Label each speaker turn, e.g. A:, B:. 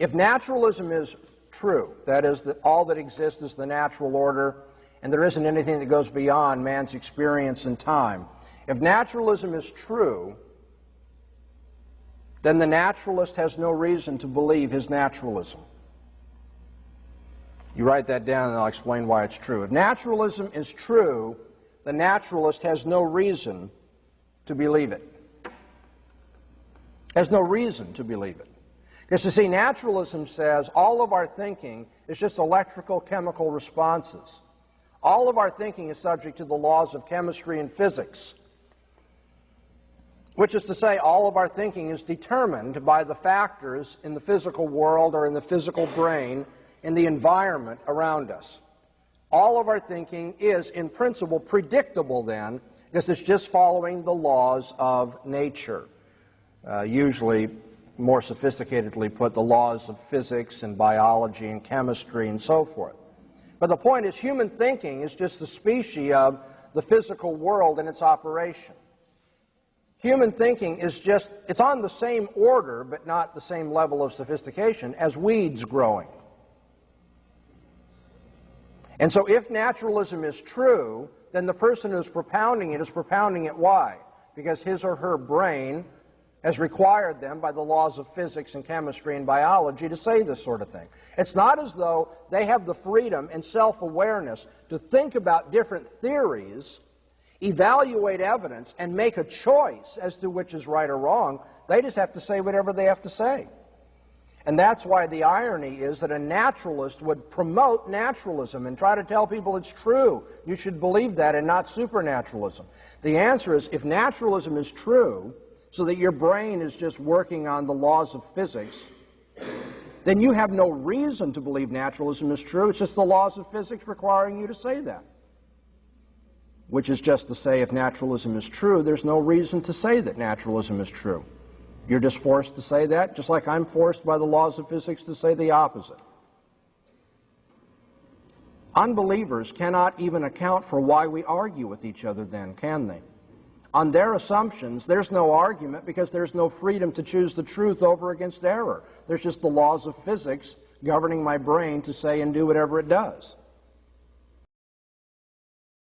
A: If naturalism is true, that is, that all that exists is the natural order and there isn't anything that goes beyond man's experience in time, if naturalism is true, then the naturalist has no reason to believe his naturalism. You write that down and I'll explain why it's true. If naturalism is true, the naturalist has no reason to believe it. Has no reason to believe it. Because, you see, naturalism says all of our thinking is just electrical chemical responses. All of our thinking is subject to the laws of chemistry and physics, which is to say all of our thinking is determined by the factors in the physical world or in the physical brain in the environment around us. All of our thinking is, in principle, predictable then, because it's just following the laws of nature. Usually, more sophisticatedly put, the laws of physics and biology and chemistry and so forth. But the point is, human thinking is just the species of the physical world and its operation. Human thinking is just, it's on the same order, but not the same level of sophistication as weeds growing. And so if naturalism is true, then the person who's propounding it is propounding it why? Because his or her brain has required them by the laws of physics and chemistry and biology to say this sort of thing. It's not as though they have the freedom and self-awareness to think about different theories, evaluate evidence, and make a choice as to which is right or wrong. They just have to say whatever they have to say. And that's why the irony is that a naturalist would promote naturalism and try to tell people it's true. You should believe that and not supernaturalism. The answer is, if naturalism is true, so that your brain is just working on the laws of physics, then you have no reason to believe naturalism is true. It's just the laws of physics requiring you to say that. Which is just to say, if naturalism is true, there's no reason to say that naturalism is true. You're just forced to say that, just like I'm forced by the laws of physics to say the opposite. Unbelievers cannot even account for why we argue with each other then, can they? On their assumptions, there's no argument because there's no freedom to choose the truth over against error. There's just the laws of physics governing my brain to say and do whatever it does.